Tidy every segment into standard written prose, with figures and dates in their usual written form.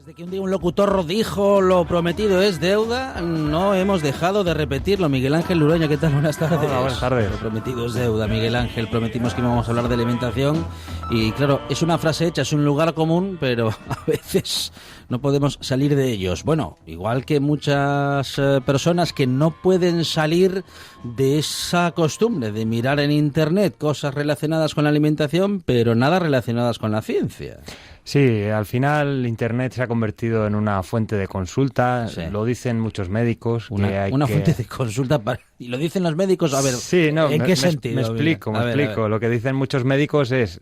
Desde que un día un locutor dijo lo prometido es deuda, no hemos dejado de repetirlo. Miguel Ángel Lureña, ¿qué tal? Buenas tardes. Hola, buenas tardes. Lo prometido es deuda, Miguel Ángel. Prometimos que íbamos a hablar de alimentación y claro, es una frase hecha, es un lugar común, pero a veces no podemos salir de ellos. Bueno, igual que muchas personas que no pueden salir de esa costumbre de mirar en internet cosas relacionadas con la alimentación, pero nada relacionadas con la ciencia. Sí, al final Internet se ha convertido en una fuente de consulta, sí. Lo dicen muchos médicos. Una fuente de consulta, y lo dicen los médicos, a ver, sí, no, ¿en qué sentido? Me explico. Lo que dicen muchos médicos es,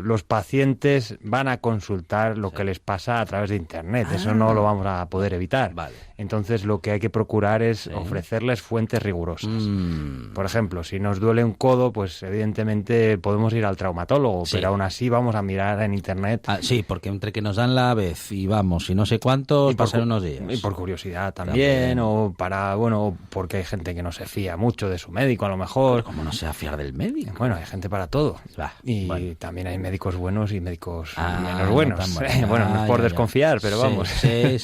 los pacientes van a consultar lo que les pasa a través de Internet, eso no lo vamos a poder evitar. Vale. Entonces lo que hay que procurar es ofrecerles fuentes rigurosas. Por ejemplo, si nos duele un codo, pues evidentemente podemos ir al traumatólogo, pero aún así vamos a mirar en Internet. Sí, porque entre que nos dan la vez y vamos, y no sé cuántos, pasan unos días. Y por curiosidad también, o porque hay gente que no se fía mucho de su médico, a lo mejor. Pero ¿cómo no se va a fiar del médico? Bueno, hay gente para todo. También hay médicos buenos y médicos menos buenos. Bueno, no es por desconfiar, pero vamos. Sí.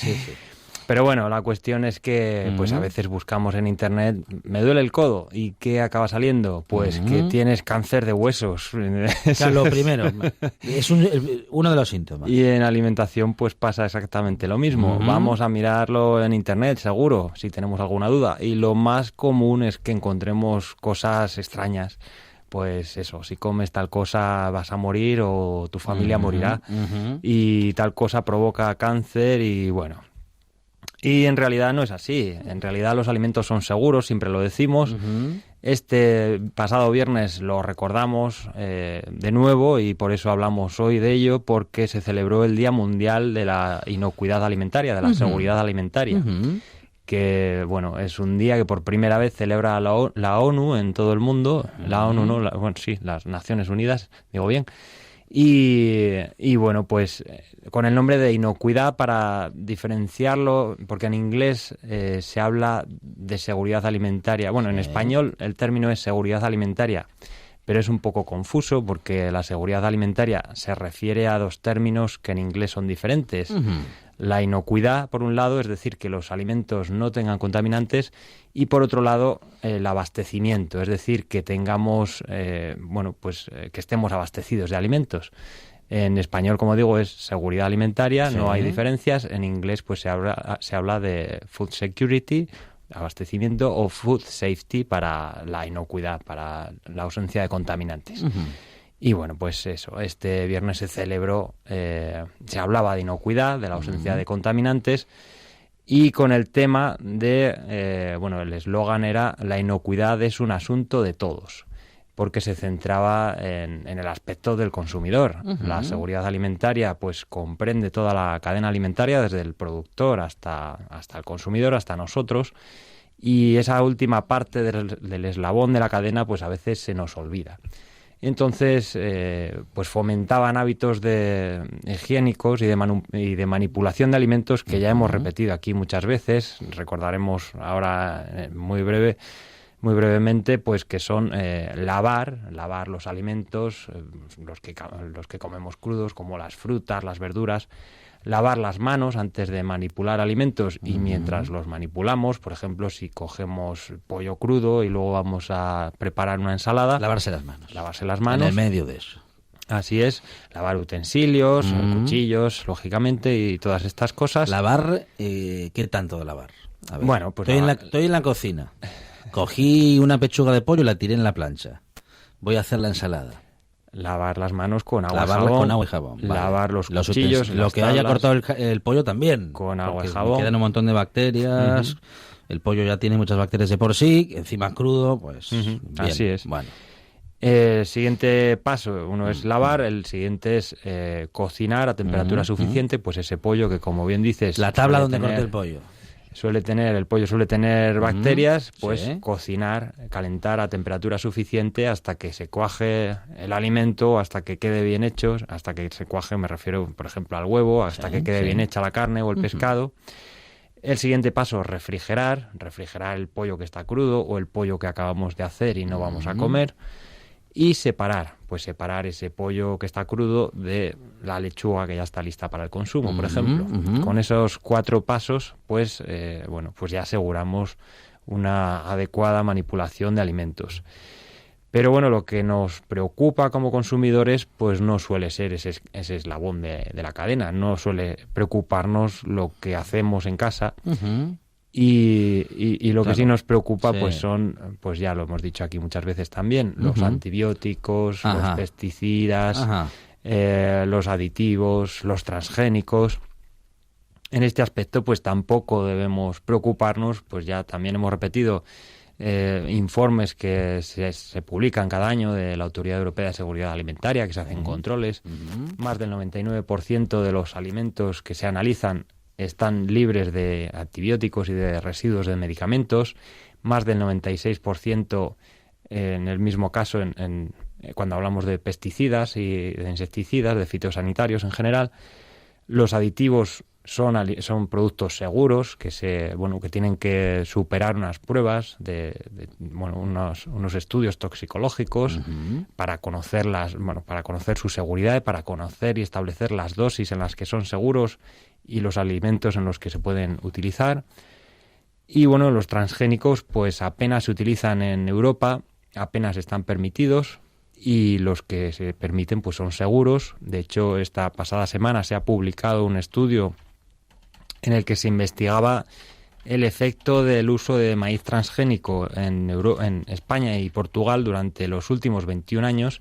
Pero bueno, la cuestión es que pues a veces buscamos en Internet, me duele el codo, ¿y qué acaba saliendo? Pues que tienes cáncer de huesos. Claro, lo primero, es uno de los síntomas. Y en alimentación pues pasa exactamente lo mismo. Vamos a mirarlo en Internet, seguro, si tenemos alguna duda. Y lo más común es que encontremos cosas extrañas. Pues eso, si comes tal cosa vas a morir o tu familia morirá. Y tal cosa provoca cáncer y bueno... Y en realidad no es así. En realidad los alimentos son seguros, siempre lo decimos. Este pasado viernes lo recordamos de nuevo y por eso hablamos hoy de ello, porque se celebró el Día Mundial de la Inocuidad Alimentaria, de la Seguridad Alimentaria. Que, bueno, es un día que por primera vez celebra la ONU en todo el mundo. La ONU, ¿no? Las Naciones Unidas, digo bien. Y bueno, pues con el nombre de inocuidad para diferenciarlo, porque en inglés se habla de seguridad alimentaria. Bueno, en español el término es seguridad alimentaria, pero es un poco confuso porque la seguridad alimentaria se refiere a dos términos que en inglés son diferentes. La inocuidad, por un lado, es decir, que los alimentos no tengan contaminantes, y por otro lado, el abastecimiento, es decir, que tengamos, que estemos abastecidos de alimentos. En español, como digo, es seguridad alimentaria, no hay diferencias. En inglés, pues se habla de food security, abastecimiento, o food safety para la inocuidad, para la ausencia de contaminantes. Y bueno, pues eso, este viernes se celebró, se hablaba de inocuidad, de la ausencia de contaminantes, y con el tema de, el eslogan era la inocuidad es un asunto de todos, porque se centraba en el aspecto del consumidor. La seguridad alimentaria pues comprende toda la cadena alimentaria, desde el productor hasta el consumidor, hasta nosotros, y esa última parte del eslabón de la cadena pues a veces se nos olvida. Entonces, pues fomentaban hábitos higiénicos y de manipulación de alimentos que ya hemos repetido aquí muchas veces. Recordaremos ahora muy brevemente, pues que son lavar los alimentos, los que comemos crudos, como las frutas, las verduras. Lavar las manos antes de manipular alimentos y mientras los manipulamos, por ejemplo, si cogemos pollo crudo y luego vamos a preparar una ensalada... Lavarse las manos. En el medio de eso. Así es, lavar utensilios, cuchillos, lógicamente, y todas estas cosas. Lavar, ¿qué tanto de lavar? A ver, bueno, pues estoy en la cocina. Cogí una pechuga de pollo y la tiré en la plancha. Voy a hacer la ensalada. Lavar las manos con agua y jabón. Vale. Lavar los cuchillos, lo que haya cortado el pollo también. Con agua y jabón. Quedan un montón de bacterias. El pollo ya tiene muchas bacterias de por sí. Encima crudo, pues bien. Así es. Bueno. El siguiente paso, uno es lavar, el siguiente es cocinar a temperatura suficiente, pues ese pollo que, como bien dices... La tabla donde corté el pollo. El pollo suele tener bacterias, pues cocinar, calentar a temperatura suficiente hasta que se cuaje el alimento, hasta que quede bien hecho, hasta que se cuaje, me refiero, por ejemplo, al huevo, hasta que quede bien hecha la carne o el pescado. El siguiente paso, refrigerar el pollo que está crudo o el pollo que acabamos de hacer y no vamos a comer. y separar ese pollo que está crudo de la lechuga que ya está lista para el consumo, por ejemplo. Con esos 4 pasos, pues ya aseguramos una adecuada manipulación de alimentos. Pero bueno, lo que nos preocupa como consumidores, pues no suele ser ese eslabón de la cadena, no suele preocuparnos lo que hacemos en casa. Y lo que sí nos preocupa, pues son, pues ya lo hemos dicho aquí muchas veces también, los antibióticos, los pesticidas, los aditivos, los transgénicos. En este aspecto, pues tampoco debemos preocuparnos, pues ya también hemos repetido informes que se publican cada año de la Autoridad Europea de Seguridad Alimentaria, que se hacen controles. Más del 99% de los alimentos que se analizan están libres de antibióticos y de residuos de medicamentos. Más del 96% en el mismo caso cuando hablamos de pesticidas y de insecticidas, de fitosanitarios en general. Los aditivos son productos seguros que tienen que superar unas pruebas unos estudios toxicológicos para conocer su seguridad, para conocer y establecer las dosis en las que son seguros y los alimentos en los que se pueden utilizar. Y los transgénicos pues apenas se utilizan en Europa, apenas están permitidos, y los que se permiten pues son seguros. De hecho, esta pasada semana se ha publicado un estudio en el que se investigaba el efecto del uso de maíz transgénico en España y Portugal durante los últimos 21 años,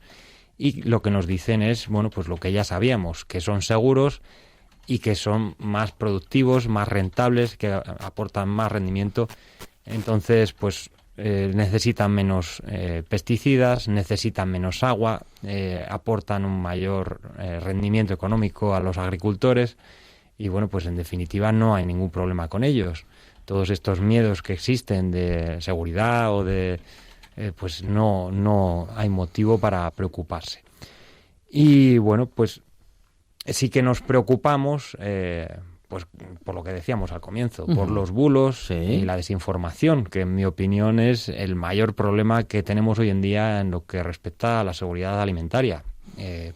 y lo que nos dicen es pues lo que ya sabíamos, que son seguros y que son más productivos, más rentables, que aportan más rendimiento. Entonces, pues necesitan menos pesticidas, necesitan menos agua, aportan un mayor rendimiento económico a los agricultores y pues en definitiva no hay ningún problema con ellos. Todos estos miedos que existen de seguridad o de pues no hay motivo para preocuparse. Y pues sí que nos preocupamos pues por lo que decíamos al comienzo, por los bulos y la desinformación, que en mi opinión es el mayor problema que tenemos hoy en día en lo que respecta a la seguridad alimentaria.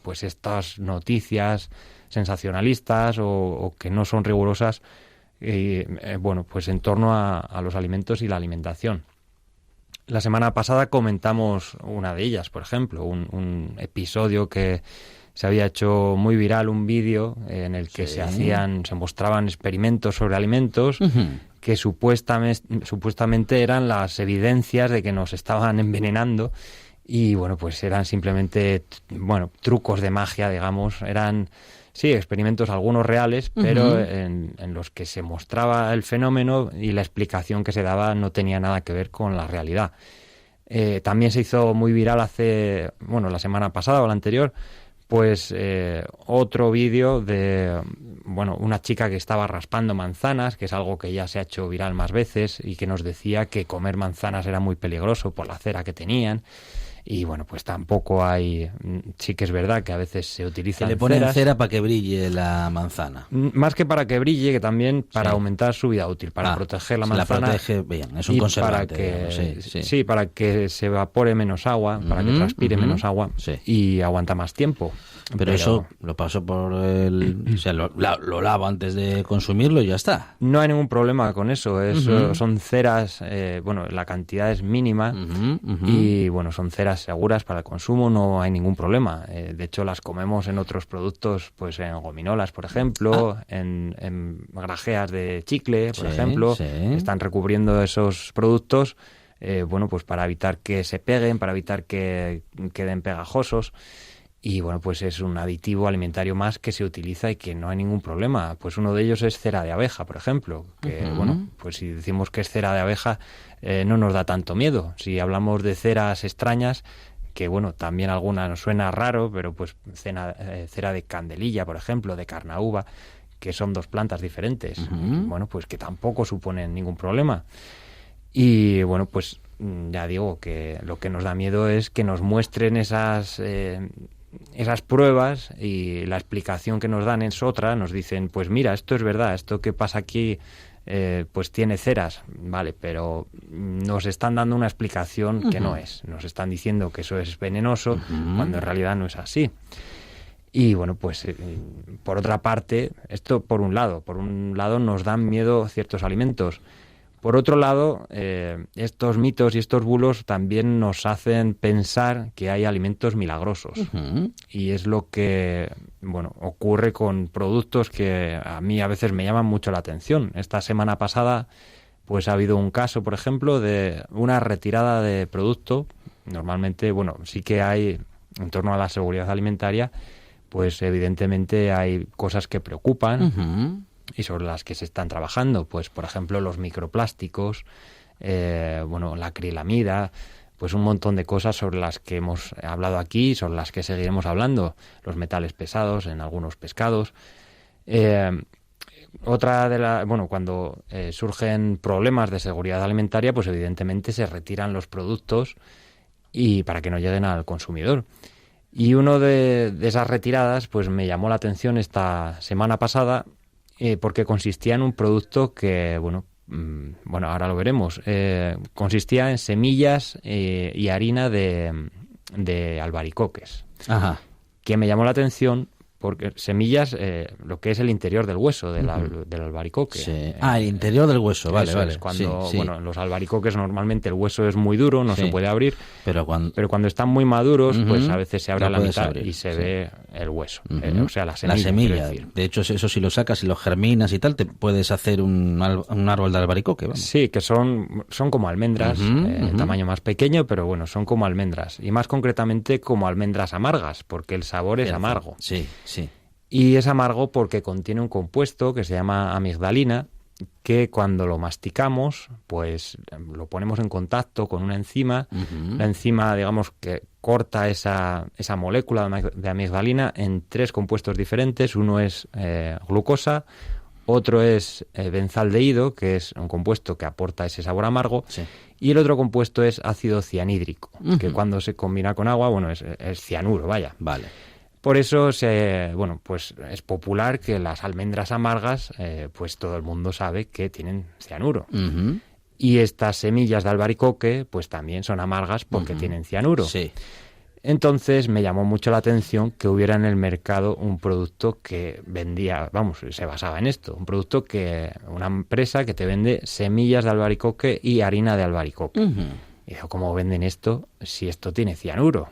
Pues estas noticias sensacionalistas o que no son rigurosas, pues en torno a los alimentos y la alimentación. La semana pasada comentamos una de ellas, por ejemplo, un episodio que se había hecho muy viral, un vídeo en el que se mostraban experimentos sobre alimentos que supuestamente eran las evidencias de que nos estaban envenenando y pues eran simplemente trucos de magia, digamos, eran experimentos algunos reales, pero en los que se mostraba el fenómeno y la explicación que se daba no tenía nada que ver con la realidad. También se hizo muy viral la semana pasada o la anterior, pues otro vídeo de una chica que estaba raspando manzanas, que es algo que ya se ha hecho viral más veces y que nos decía que comer manzanas era muy peligroso por la cera que tenían. Y pues tampoco hay... Sí que es verdad que a veces se utilizan que le ponen cera para que brille la manzana. Más que para que brille, que también para aumentar su vida útil, para proteger la manzana. La protege bien, es un conservante. Para que se evapore menos agua, para que transpire menos agua y aguanta más tiempo. Pero eso lo paso por lo lavo antes de consumirlo y ya está. No hay ningún problema con eso. Son ceras, la cantidad es mínima y son ceras seguras para el consumo, no hay ningún problema. De hecho, las comemos en otros productos, pues en gominolas, por ejemplo, en grajeas de chicle, por ejemplo. Están recubriendo esos productos, pues para evitar que se peguen, para evitar que queden pegajosos. Y pues es un aditivo alimentario más que se utiliza y que no hay ningún problema. Pues uno de ellos es cera de abeja, por ejemplo, que pues si decimos que es cera de abeja no nos da tanto miedo. Si hablamos de ceras extrañas, que también alguna nos suena raro, pero pues cera de candelilla, por ejemplo, de carnaúba, que son dos plantas diferentes, pues que tampoco suponen ningún problema. Y pues ya digo que lo que nos da miedo es que nos muestren esas pruebas y la explicación que nos dan es otra. Nos dicen, pues mira, esto es verdad, esto que pasa aquí pues tiene ceras, vale, pero nos están dando una explicación que no es. Nos están diciendo que eso es venenoso cuando en realidad no es así. Y bueno, pues por otra parte, esto por un lado nos dan miedo ciertos alimentos. Por otro lado, estos mitos y estos bulos también nos hacen pensar que hay alimentos milagrosos. Y es lo que, bueno, ocurre con productos que a mí a veces me llaman mucho la atención. Esta semana pasada, pues ha habido un caso, por ejemplo, de una retirada de producto. Normalmente, bueno, sí que hay, en torno a la seguridad alimentaria, pues evidentemente hay cosas que preocupan. Y sobre las que se están trabajando, pues por ejemplo los microplásticos, la acrilamida, pues un montón de cosas sobre las que hemos hablado aquí, sobre las que seguiremos hablando, los metales pesados en algunos pescados. Cuando surgen problemas de seguridad alimentaria, pues evidentemente se retiran los productos y para que no lleguen al consumidor. Y uno de esas retiradas, pues me llamó la atención esta semana pasada, porque consistía en un producto que, ahora lo veremos, consistía en semillas y harina de albaricoques. Ajá. Que me llamó la atención porque semillas, lo que es el interior del hueso del albaricoque. Sí. El interior del hueso, vale. Es cuando, en los albaricoques normalmente el hueso es muy duro, no se puede abrir, pero cuando están muy maduros, pues a veces se abre a la mitad y se ve el hueso, o sea, la semilla. De hecho, eso si lo sacas y lo germinas y tal, te puedes hacer un árbol de albaricoque, vamos. Sí, que son como almendras, tamaño más pequeño, pero bueno, son como almendras, y más concretamente como almendras amargas, porque el sabor es amargo. Sí. Y es amargo porque contiene un compuesto que se llama amigdalina, que cuando lo masticamos, pues lo ponemos en contacto con una enzima. La enzima, digamos, que corta esa molécula de amigdalina en 3 compuestos diferentes. Uno es glucosa, otro es benzaldehído, que es un compuesto que aporta ese sabor amargo, y el otro compuesto es ácido cianhídrico, que cuando se combina con agua, es cianuro, vaya. Vale. Por eso pues es popular que las almendras amargas, pues todo el mundo sabe que tienen cianuro. Y estas semillas de albaricoque, pues también son amargas porque tienen cianuro. Sí. Entonces me llamó mucho la atención que hubiera en el mercado un producto que vendía, se basaba en esto, una empresa que te vende semillas de albaricoque y harina de albaricoque. Y digo, ¿cómo venden esto si esto tiene cianuro?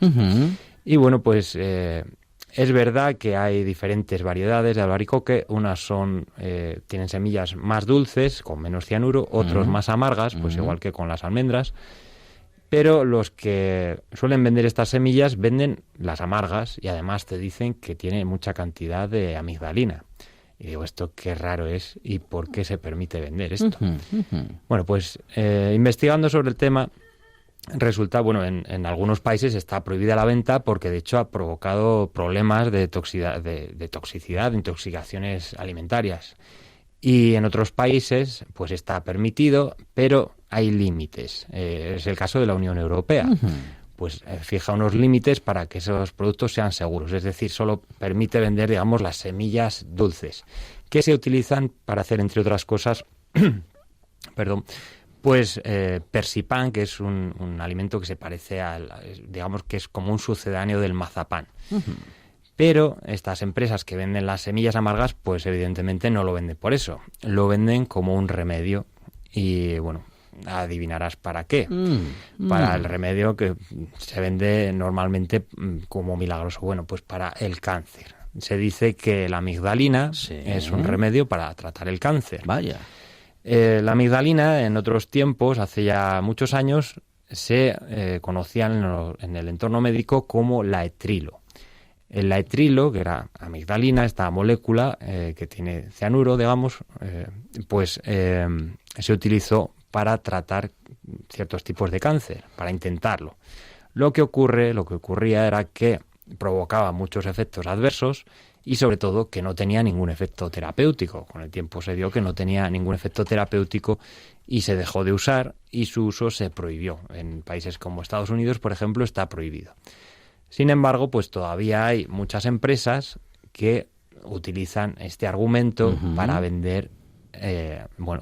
Y bueno, pues es verdad que hay diferentes variedades de albaricoque. Unas tienen semillas más dulces, con menos cianuro, otros más amargas, pues igual que con las almendras. Pero los que suelen vender estas semillas venden las amargas y además te dicen que tiene mucha cantidad de amigdalina. Y digo, ¿esto qué raro es y por qué se permite vender esto? Bueno, pues investigando sobre el tema, resulta, en algunos países está prohibida la venta porque de hecho ha provocado problemas de toxicidad, de intoxicaciones alimentarias. Y en otros países pues está permitido, pero hay límites. Es el caso de la Unión Europea. Pues fija unos límites para que esos productos sean seguros. Es decir, solo permite vender, digamos, las semillas dulces, que se utilizan para hacer, entre otras cosas, persipan, que es un alimento que se parece digamos que es como un sucedáneo del mazapán. Pero estas empresas que venden las semillas amargas, pues evidentemente no lo venden por eso. Lo venden como un remedio y, adivinarás para qué. Para el remedio que se vende normalmente como milagroso. Pues para el cáncer. Se dice que la amigdalina es un remedio para tratar el cáncer. Vaya. La amigdalina, en otros tiempos, hace ya muchos años, se conocía en el entorno médico como laetrilo. El laetrilo, que era amigdalina, esta molécula que tiene cianuro, digamos, se utilizó para tratar ciertos tipos de cáncer, para intentarlo. Lo que ocurría era que provocaba muchos efectos adversos y sobre todo que no tenía ningún efecto terapéutico. Con el tiempo se vio que no tenía ningún efecto terapéutico y se dejó de usar y su uso se prohibió. En países como Estados Unidos, por ejemplo, está prohibido. Sin embargo, pues todavía hay muchas empresas que utilizan este argumento para vender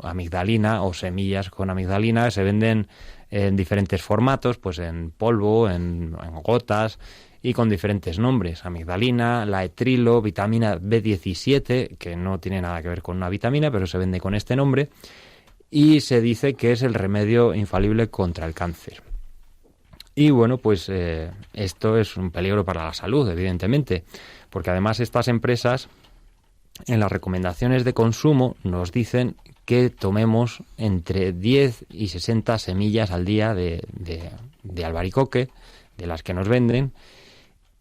amigdalina o semillas con amigdalina. Se venden en diferentes formatos, pues en polvo, en gotas y con diferentes nombres. Amigdalina, laetrilo, vitamina B17, que no tiene nada que ver con una vitamina, pero se vende con este nombre. Y se dice que es el remedio infalible contra el cáncer. Y bueno, pues esto es un peligro para la salud, evidentemente, porque además estas empresas en las recomendaciones de consumo nos dicen que tomemos entre 10 y 60 semillas al día de albaricoque, de las que nos venden,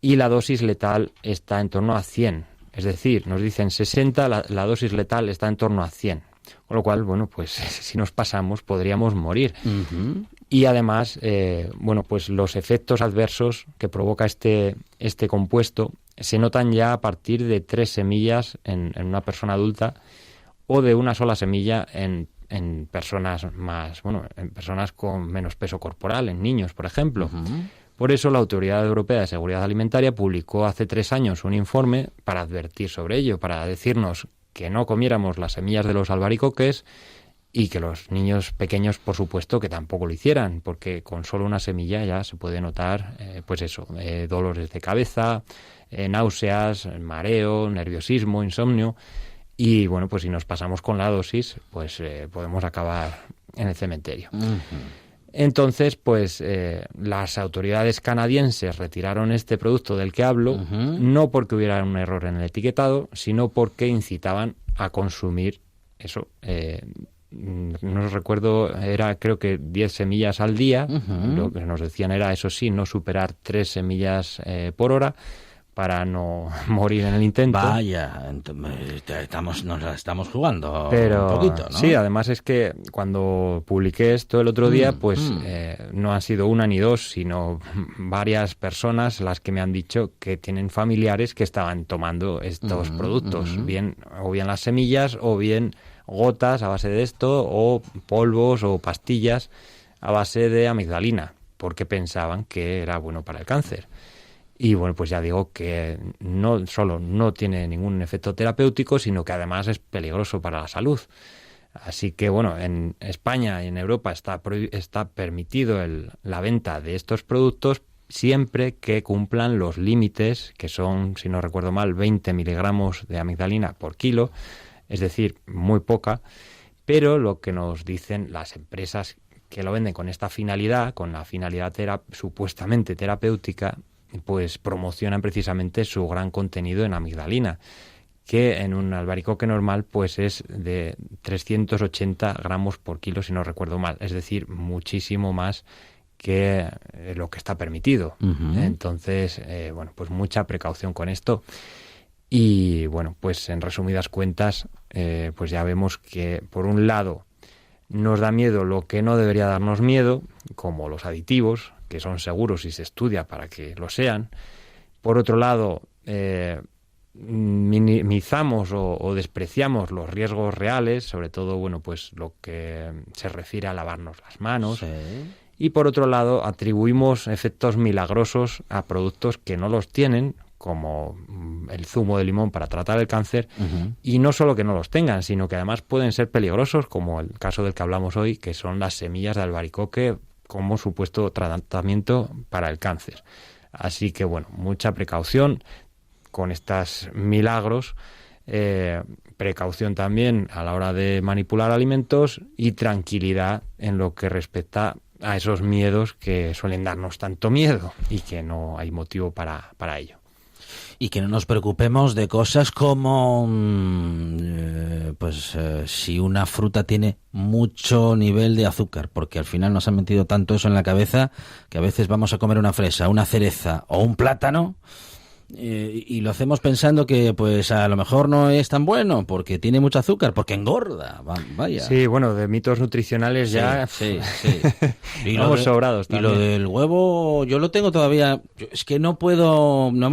y la dosis letal está en torno a 100. Es decir, nos dicen 60, la dosis letal está en torno a 100. Con lo cual, bueno, pues si nos pasamos podríamos morir. Uh-huh. Y además, pues los efectos adversos que provoca este compuesto se notan ya a partir de 3 semillas en una persona adulta o de una sola semilla en personas en personas con menos peso corporal, en niños, por ejemplo. Uh-huh. Por eso la Autoridad Europea de Seguridad Alimentaria publicó hace 3 años un informe para advertir sobre ello, para decirnos que no comiéramos las semillas de los albaricoques y que los niños pequeños, por supuesto, que tampoco lo hicieran, porque con solo una semilla ya se puede notar, dolores de cabeza, náuseas, mareo, nerviosismo, insomnio. Y bueno, pues si nos pasamos con la dosis, pues podemos acabar en el cementerio. Uh-huh. Entonces, pues las autoridades canadienses retiraron este producto del que hablo, uh-huh, no porque hubiera un error en el etiquetado, sino porque incitaban a consumir eso. No recuerdo, creo que 10 semillas al día. Uh-huh. Lo que nos decían era, eso sí, no superar 3 semillas por hora, para no morir en el intento. Vaya, nos la estamos jugando pero, un poquito, ¿no? Sí, además es que cuando publiqué esto el otro día, no han sido una ni dos, sino varias personas las que me han dicho que tienen familiares que estaban tomando estos productos, bien las semillas o bien gotas a base de esto, o polvos o pastillas a base de amigdalina, porque pensaban que era bueno para el cáncer. Y bueno, pues ya digo que no solo no tiene ningún efecto terapéutico, sino que además es peligroso para la salud. Así que bueno, en España y en Europa está permitido la venta de estos productos siempre que cumplan los límites, que son, si no recuerdo mal, 20 miligramos de amigdalina por kilo, es decir, muy poca. Pero lo que nos dicen las empresas que lo venden con esta finalidad, con la finalidad supuestamente terapéutica, pues promocionan precisamente su gran contenido en amigdalina, que en un albaricoque normal pues es de 380 gramos por kilo, si no recuerdo mal, es decir, muchísimo más que lo que está permitido. Uh-huh. Entonces, pues mucha precaución con esto. Y bueno, pues en resumidas cuentas, pues ya vemos que por un lado nos da miedo lo que no debería darnos miedo, como los aditivos, que son seguros y se estudia para que lo sean. Por otro lado, minimizamos o despreciamos los riesgos reales, sobre todo, pues lo que se refiere a lavarnos las manos. Sí. Y por otro lado, atribuimos efectos milagrosos a productos que no los tienen, como el zumo de limón para tratar el cáncer, uh-huh, y no solo que no los tengan, sino que además pueden ser peligrosos, como el caso del que hablamos hoy, que son las semillas de albaricoque como supuesto tratamiento para el cáncer. Así que bueno, mucha precaución con estos milagros, precaución también a la hora de manipular alimentos y tranquilidad en lo que respecta a esos miedos que suelen darnos tanto miedo y que no hay motivo para ello. Y que no nos preocupemos de cosas como si una fruta tiene mucho nivel de azúcar, porque al final nos han metido tanto eso en la cabeza que a veces vamos a comer una fresa, una cereza o un plátano y lo hacemos pensando que pues a lo mejor no es tan bueno porque tiene mucho azúcar, porque engorda. Vaya. Sí, bueno, de mitos nutricionales ya sí. Y vamos sobrados también. Y lo del huevo yo lo tengo todavía, es que no me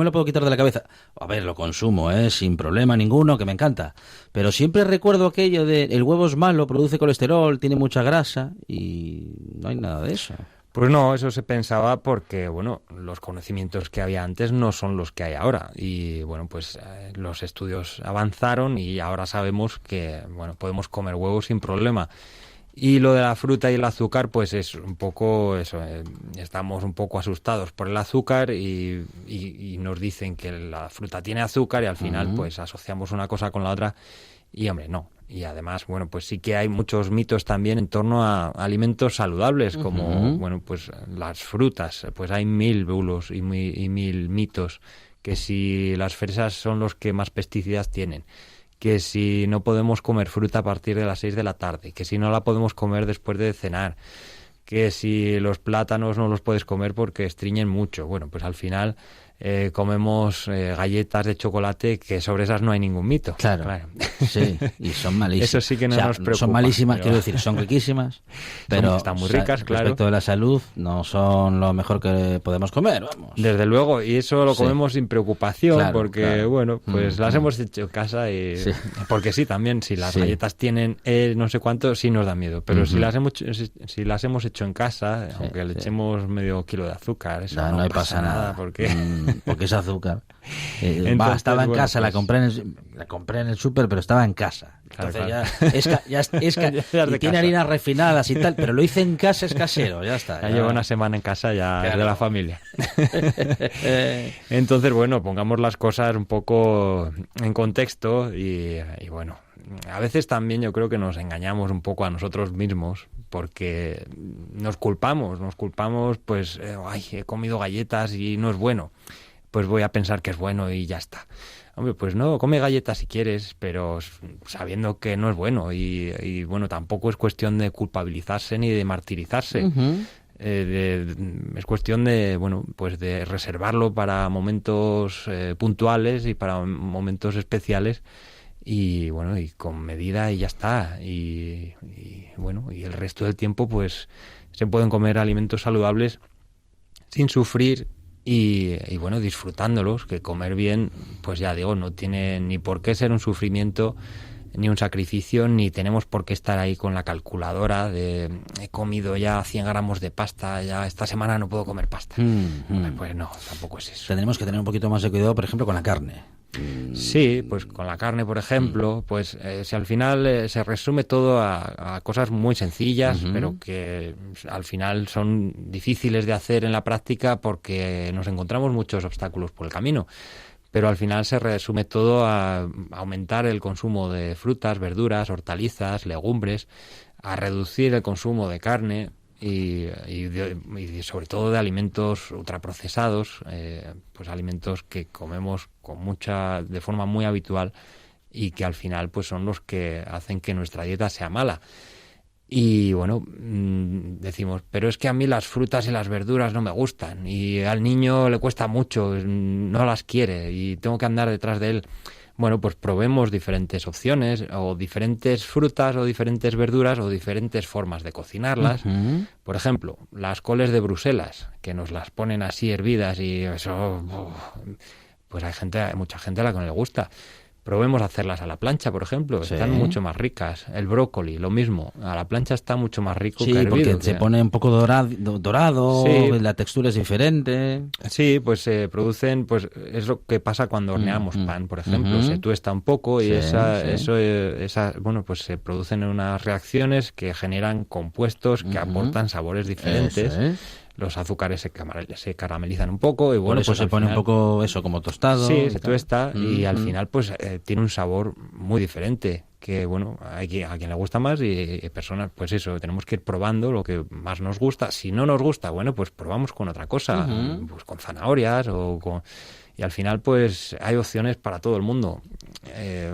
lo puedo quitar de la cabeza. A ver, lo consumo, sin problema ninguno, que me encanta, pero siempre recuerdo aquello de el huevo es malo, produce colesterol, tiene mucha grasa y no hay nada de eso. Pues no, eso se pensaba porque, bueno, los conocimientos que había antes no son los que hay ahora. Y, bueno, pues los estudios avanzaron y ahora sabemos que, bueno, podemos comer huevos sin problema. Y lo de la fruta y el azúcar, pues es un poco eso, estamos un poco asustados por el azúcar y nos dicen que la fruta tiene azúcar y al final pues asociamos una cosa con la otra y, hombre, no. Y además, bueno, pues sí que hay muchos mitos también en torno a alimentos saludables, como, bueno, pues las frutas. Pues hay 1000 bulos y 1000 mitos, que si las fresas son los que más pesticidas tienen, que si no podemos comer fruta a partir de las 6 de la tarde, que si no la podemos comer después de cenar, que si los plátanos no los puedes comer porque estreñen mucho. Bueno, pues al final comemos galletas de chocolate que sobre esas no hay ningún mito. Claro. Sí, y son malísimas. Eso sí que no nos preocupa. Son malísimas, pero... quiero decir, son riquísimas, pero están muy ricas, claro. Respecto de la salud, no son lo mejor que podemos comer, vamos. Desde luego, y eso lo comemos sin preocupación, claro, porque, bueno, pues las hemos hecho en casa y... Sí. Porque sí, también, si las galletas tienen no sé cuánto, sí nos da miedo, pero si las hemos hecho en casa, aunque le echemos medio kilo de azúcar, eso no pasa nada, porque es azúcar. Entonces, estaba en casa, pues... la compré en el súper, pero estaba en casa. Entonces ya y tiene harinas refinadas y tal, pero lo hice en casa, es casero, ya está. Ya llevo una semana en casa, ya es de la familia. Entonces, bueno, pongamos las cosas un poco en contexto y bueno, a veces también yo creo que nos engañamos un poco a nosotros mismos porque nos culpamos, pues, ay, he comido galletas y no es bueno. Pues voy a pensar que es bueno y ya está. Hombre, pues no, come galletas si quieres, pero sabiendo que no es bueno. Y bueno, tampoco es cuestión de culpabilizarse ni de martirizarse. Es cuestión de, bueno, pues de reservarlo para momentos puntuales y para momentos especiales. Y bueno, y con medida y ya está. Y bueno, y el resto del tiempo, pues se pueden comer alimentos saludables sin sufrir. Y bueno, disfrutándolos, que comer bien, pues ya digo, no tiene ni por qué ser un sufrimiento ni un sacrificio, ni tenemos por qué estar ahí con la calculadora de he comido ya 100 gramos de pasta, ya esta semana no puedo comer pasta. Pues no, tampoco es eso. Tendremos que tener un poquito más de cuidado, por ejemplo, con la carne. Sí, pues con la carne, por ejemplo, pues si al final se resume todo a cosas muy sencillas, pero que al final son difíciles de hacer en la práctica porque nos encontramos muchos obstáculos por el camino. Pero al final se resume todo a aumentar el consumo de frutas, verduras, hortalizas, legumbres, a reducir el consumo de carne y sobre todo de alimentos ultraprocesados, pues alimentos que comemos de forma muy habitual y que al final pues son los que hacen que nuestra dieta sea mala. Y bueno, decimos, pero es que a mí las frutas y las verduras no me gustan y al niño le cuesta mucho, no las quiere y tengo que andar detrás de él. Bueno, pues probemos diferentes opciones o diferentes frutas o diferentes verduras o diferentes formas de cocinarlas. Por ejemplo, las coles de Bruselas, que nos las ponen así hervidas y eso, pues hay mucha gente a la que no le gusta. Probemos hacerlas a la plancha, por ejemplo. Están mucho más ricas. El brócoli, lo mismo. A la plancha está mucho más rico que hervido. Sí, porque se pone un poco dorado, la textura es diferente. Sí, pues se producen, pues es lo que pasa cuando horneamos pan, por ejemplo. Se tuesta un poco y bueno, pues se producen unas reacciones que generan compuestos que aportan sabores diferentes. Los azúcares se caramelizan un poco y bueno, por eso pues se pone un poco eso como tostado. Sí, se tuesta y al final pues tiene un sabor muy diferente que bueno, hay a quien le gusta más y personas, pues eso, tenemos que ir probando lo que más nos gusta. Si no nos gusta, bueno, pues probamos con otra cosa, pues con zanahorias y al final pues hay opciones para todo el mundo.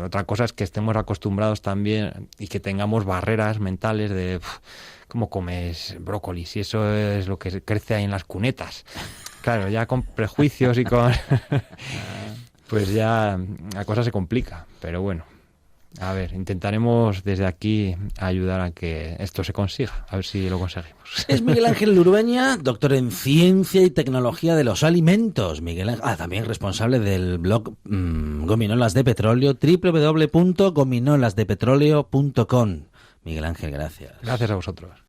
Otra cosa es que estemos acostumbrados también y que tengamos barreras mentales de ¿cómo comes brócoli? Si eso es lo que crece ahí en las cunetas. Claro, ya con prejuicios y con... pues ya la cosa se complica, pero bueno. A ver, intentaremos desde aquí ayudar a que esto se consiga, a ver si lo conseguimos. Es Miguel Ángel Urueña, doctor en Ciencia y Tecnología de los Alimentos. Miguel Ángel, también responsable del blog Gominolas de Petróleo, www.gominolasdepetróleo.com. Miguel Ángel, gracias. Gracias a vosotros.